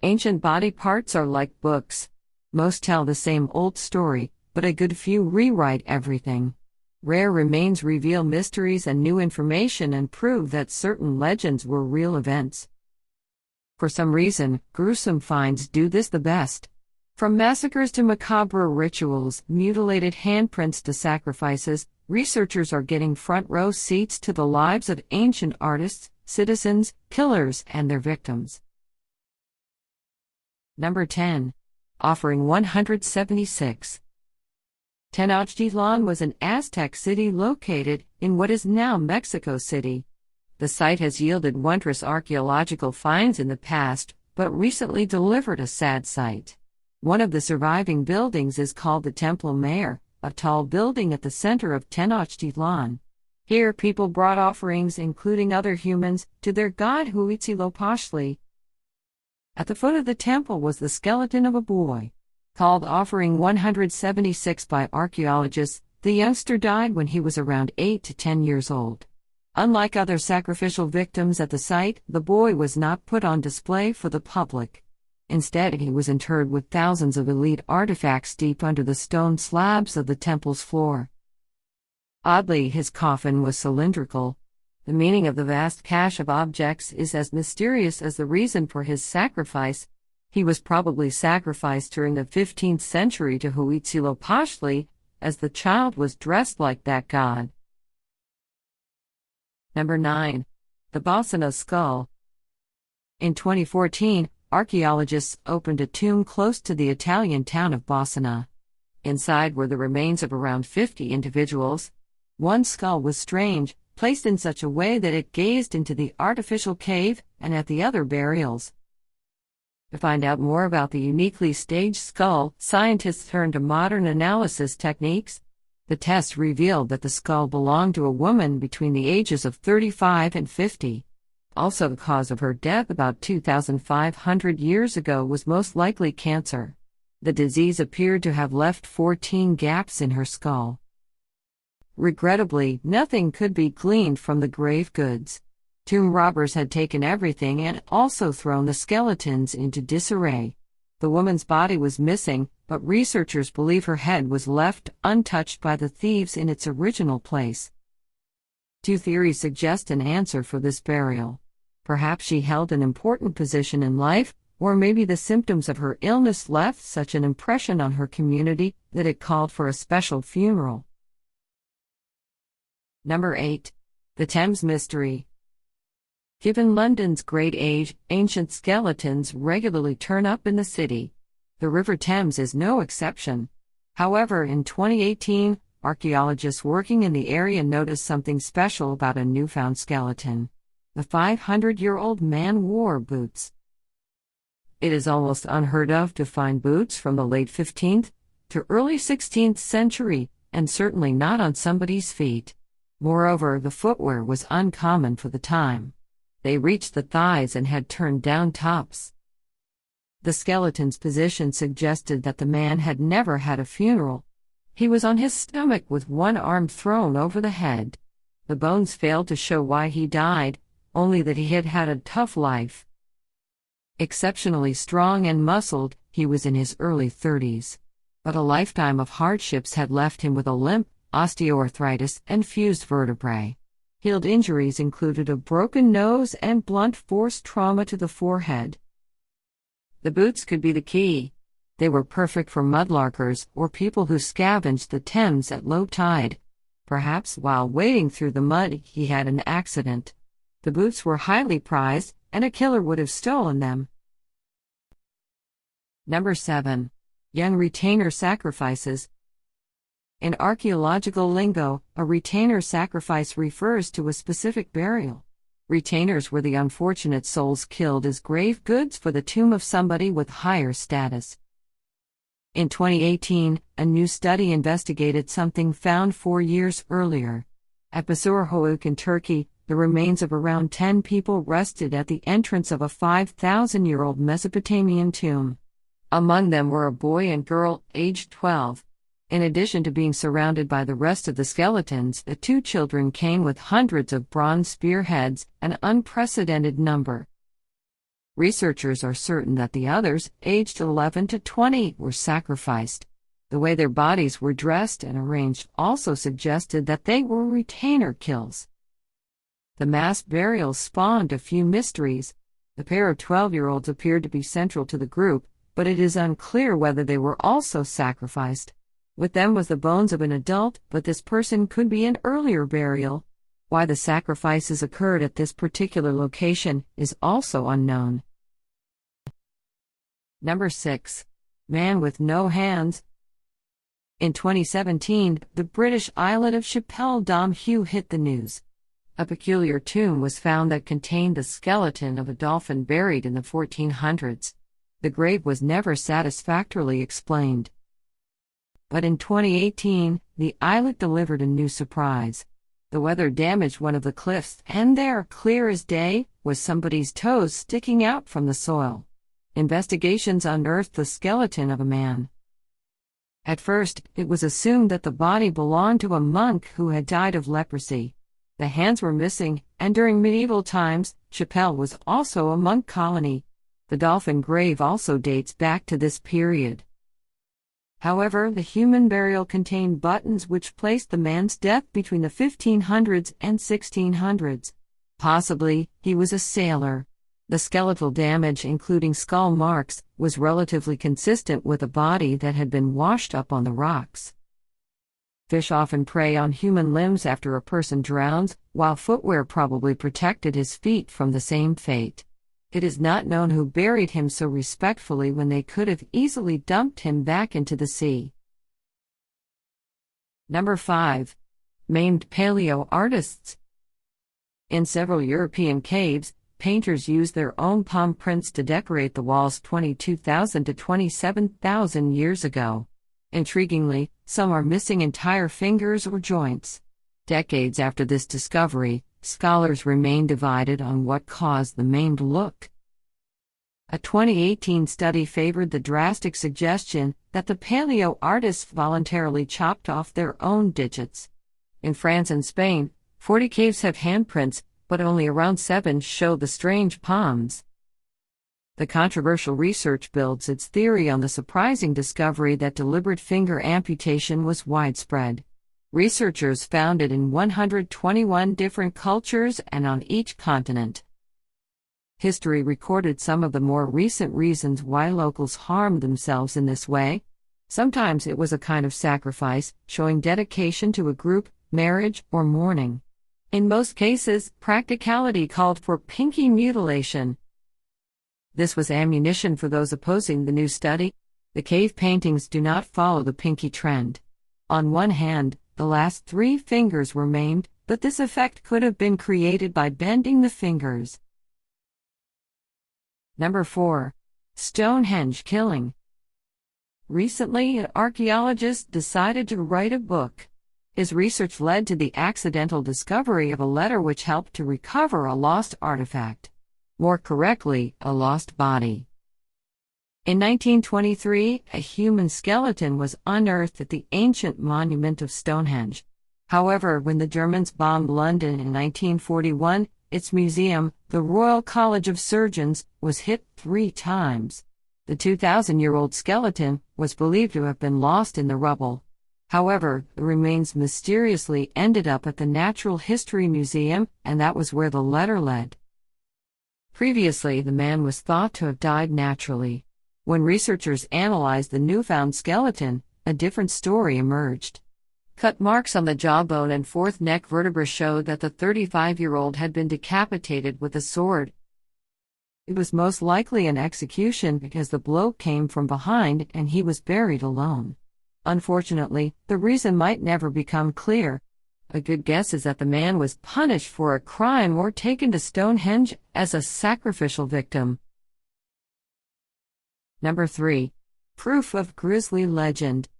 Ancient body parts are like books. Most tell the same old story, but a good few rewrite everything. Rare remains reveal mysteries and new information and prove that certain legends were real events. For some reason, gruesome finds do this the best. From massacres to macabre rituals, mutilated handprints to sacrifices, researchers are getting front-row seats to the lives of ancient artists, citizens, killers, and their victims. Number 10. Offering 176. Tenochtitlan was an Aztec city located in what is now Mexico City. The site has yielded wondrous archaeological finds in the past, but recently delivered a sad sight. One of the surviving buildings is called the Templo Mayor, a tall building at the center of Tenochtitlan. Here people brought offerings, including other humans, to their god Huitzilopochtli. At the foot of the temple was the skeleton of a boy. Called Offering 176 by archaeologists, the youngster died when he was around 8 to 10 years old. Unlike other sacrificial victims at the site, the boy was not put on display for the public. Instead, he was interred with thousands of elite artifacts deep under the stone slabs of the temple's floor. Oddly, his coffin was cylindrical. The meaning of the vast cache of objects is as mysterious as the reason for his sacrifice. He was probably sacrificed during the 15th century to Huitzilopochtli, as the child was dressed like that god. Number 9. The Bolsena Skull. In 2014, archaeologists opened a tomb close to the Italian town of Bolsena. Inside were the remains of around 50 individuals. One skull was strange, placed in such a way that it gazed into the artificial cave and at the other burials. To find out more about the uniquely staged skull, scientists turned to modern analysis techniques. The test revealed that the skull belonged to a woman between the ages of 35 and 50. Also, the cause of her death about 2,500 years ago was most likely cancer. The disease appeared to have left 14 gaps in her skull. Regrettably, nothing could be gleaned from the grave goods. Tomb robbers had taken everything and also thrown the skeletons into disarray. The woman's body was missing, but researchers believe her head was left untouched by the thieves in its original place. Two theories suggest an answer for this burial. Perhaps she held an important position in life, or maybe the symptoms of her illness left such an impression on her community that it called for a special funeral. Number 8. The Thames Mystery. Given London's great age, ancient skeletons regularly turn up in the city. The River Thames is no exception. However, in 2018, archaeologists working in the area noticed something special about a newfound skeleton. The 500-year-old man wore boots. It is almost unheard of to find boots from the late 15th to early 16th century, and certainly not on somebody's feet. Moreover, the footwear was uncommon for the time. They reached the thighs and had turned down tops. The skeleton's position suggested that the man had never had a funeral. He was on his stomach with one arm thrown over the head. The bones failed to show why he died, only that he had had a tough life. Exceptionally strong and muscled, he was in his early 30s. But a lifetime of hardships had left him with a limp, osteoarthritis, and fused vertebrae. Healed injuries included a broken nose and blunt force trauma to the forehead. The boots could be the key. They were perfect for mudlarkers or people who scavenged the Thames at low tide. Perhaps while wading through the mud, he had an accident. The boots were highly prized, and a killer would have stolen them. Number 7. Young retainer sacrifices. In archaeological lingo, a retainer sacrifice refers to a specific burial. Retainers were the unfortunate souls killed as grave goods for the tomb of somebody with higher status. In 2018, a new study investigated something found 4 years earlier. At Basurhouk in Turkey, the remains of around 10 people rested at the entrance of a 5,000-year-old Mesopotamian tomb. Among them were a boy and girl, aged 12. In addition to being surrounded by the rest of the skeletons, the two children came with hundreds of bronze spearheads, an unprecedented number. Researchers are certain that the others, aged 11 to 20, were sacrificed. The way their bodies were dressed and arranged also suggested that they were retainer kills. The mass burials spawned a few mysteries. The pair of 12-year-olds appeared to be central to the group, but it is unclear whether they were also sacrificed. With them was the bones of an adult, but this person could be an earlier burial. Why the sacrifices occurred at this particular location is also unknown. Number 6. Man with no hands. In 2017, the British islet of Chapelle-Darneus hit the news. A peculiar tomb was found that contained the skeleton of a dolphin buried in the 1400s. The grave was never satisfactorily explained. But in 2018, the islet delivered a new surprise. The weather damaged one of the cliffs, and there, clear as day, was somebody's toes sticking out from the soil. Investigations unearthed the skeleton of a man. At first, it was assumed that the body belonged to a monk who had died of leprosy. The hands were missing, and during medieval times, Chapelle was also a monk colony. The dolphin grave also dates back to this period. However, the human burial contained buttons which placed the man's death between the 1500s and 1600s. Possibly, he was a sailor. The skeletal damage, including skull marks, was relatively consistent with a body that had been washed up on the rocks. Fish often prey on human limbs after a person drowns, while footwear probably protected his feet from the same fate. It is not known who buried him so respectfully when they could have easily dumped him back into the sea. Number 5. Maimed paleo artists. In several European caves, painters used their own palm prints to decorate the walls 22,000 to 27,000 years ago. Intriguingly, some are missing entire fingers or joints. Decades after this discovery, scholars remain divided on what caused the maimed look. A 2018 study favored the drastic suggestion that the paleo artists voluntarily chopped off their own digits. In France and Spain, 40 caves have handprints, but only around 7 show the strange palms. The controversial research builds its theory on the surprising discovery that deliberate finger amputation was widespread. Researchers found it in 121 different cultures and on each continent. History recorded some of the more recent reasons why locals harmed themselves in this way. Sometimes it was a kind of sacrifice, showing dedication to a group, marriage, or mourning. In most cases, practicality called for pinky mutilation. This was ammunition for those opposing the new study. The cave paintings do not follow the pinky trend. On one hand, the last 3 fingers were maimed, but this effect could have been created by bending the fingers. Number 4. Stonehenge killing. Recently, an archaeologist decided to write a book. His research led to the accidental discovery of a letter which helped to recover a lost artifact. More correctly, a lost body. In 1923, a human skeleton was unearthed at the ancient monument of Stonehenge. However, when the Germans bombed London in 1941, its museum, the Royal College of Surgeons, was hit 3 times. The 2,000-year-old skeleton was believed to have been lost in the rubble. However, the remains mysteriously ended up at the Natural History Museum, and that was where the letter led. Previously, the man was thought to have died naturally. When researchers analyzed the newfound skeleton, a different story emerged. Cut marks on the jawbone and 4th neck vertebra showed that the 35-year-old had been decapitated with a sword. It was most likely an execution because the blow came from behind and he was buried alone. Unfortunately, the reason might never become clear. A good guess is that the man was punished for a crime or taken to Stonehenge as a sacrificial victim. Number 3. Proof of grisly legend.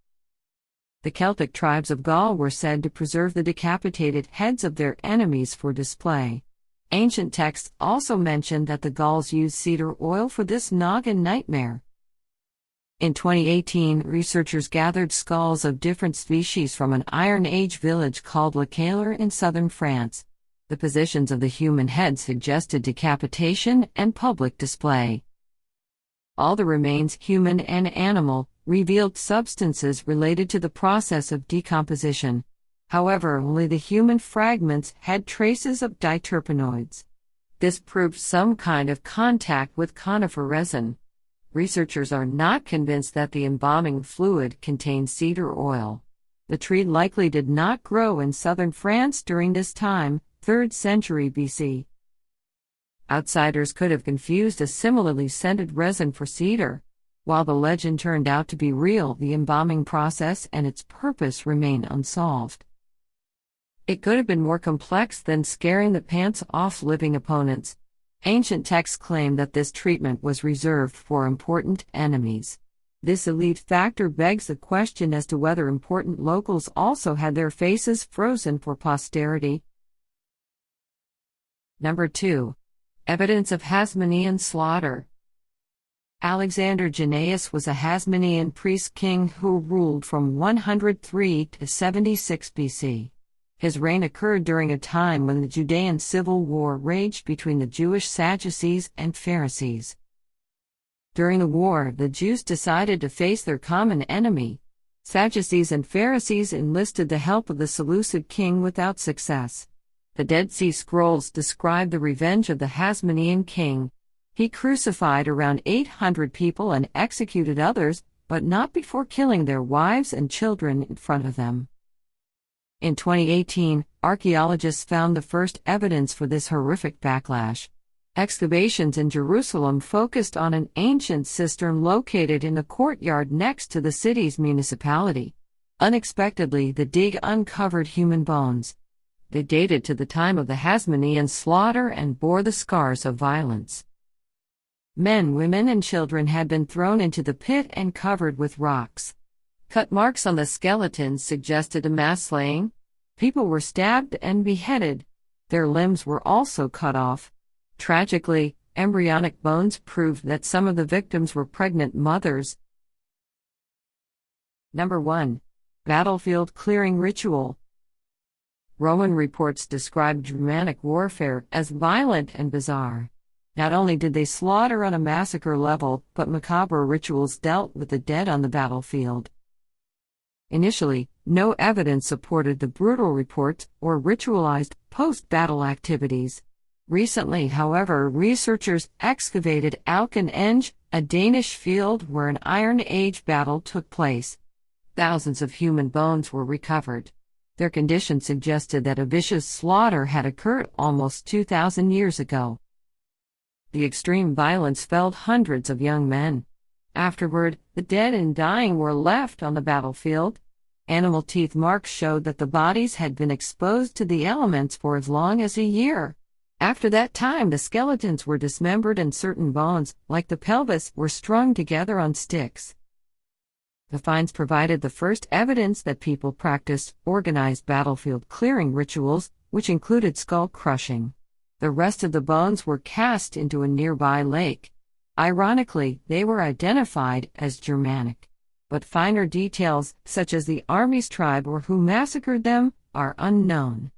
The Celtic tribes of Gaul were said to preserve the decapitated heads of their enemies for display. Ancient texts also mention that the Gauls used cedar oil for this noggin nightmare. In 2018, researchers gathered skulls of different species from an Iron Age village called Le Cailleur in southern France. The positions of the human head suggested decapitation and public display. All the remains, human and animal, revealed substances related to the process of decomposition. However, only the human fragments had traces of diterpenoids. This proved some kind of contact with conifer resin. Researchers are not convinced that the embalming fluid contained cedar oil. The tree likely did not grow in southern France during this time, 3rd century BC. Outsiders could have confused a similarly scented resin for cedar. While the legend turned out to be real, the embalming process and its purpose remain unsolved. It could have been more complex than scaring the pants off living opponents. Ancient texts claim that this treatment was reserved for important enemies. This elite factor begs the question as to whether important locals also had their faces frozen for posterity. Number 2. Evidence of Hasmonean slaughter. Alexander Jannaeus was a Hasmonean priest-king who ruled from 103 to 76 BC. His reign occurred during a time when the Judean civil war raged between the Jewish Sadducees and Pharisees. During the war, the Jews decided to face their common enemy. Sadducees and Pharisees enlisted the help of the Seleucid king without success. The Dead Sea Scrolls describe the revenge of the Hasmonean king. He crucified around 800 people and executed others, but not before killing their wives and children in front of them. In 2018, archaeologists found the first evidence for this horrific backlash. Excavations in Jerusalem focused on an ancient cistern located in the courtyard next to the city's municipality. Unexpectedly, the dig uncovered human bones. They dated to the time of the Hasmonean slaughter and bore the scars of violence. Men, women, and children had been thrown into the pit and covered with rocks. Cut marks on the skeletons suggested a mass slaying. People were stabbed and beheaded. Their limbs were also cut off. Tragically, embryonic bones proved that some of the victims were pregnant mothers. Number 1. Battlefield clearing ritual. Roman reports described Germanic warfare as violent and bizarre. Not only did they slaughter on a massacre level, but macabre rituals dealt with the dead on the battlefield. Initially, no evidence supported the brutal reports or ritualized post-battle activities. Recently, however, researchers excavated Stonehenge, a Danish field where an Iron Age battle took place. Thousands of human bones were recovered. Their condition suggested that a vicious slaughter had occurred almost 2,000 years ago. The extreme violence felled hundreds of young men. Afterward, the dead and dying were left on the battlefield. Animal teeth marks showed that the bodies had been exposed to the elements for as long as a year. After that time, the skeletons were dismembered and certain bones, like the pelvis, were strung together on sticks. The finds provided the first evidence that people practiced organized battlefield clearing rituals, which included skull crushing. The rest of the bones were cast into a nearby lake. Ironically, they were identified as Germanic. But finer details, such as the army's tribe or who massacred them, are unknown.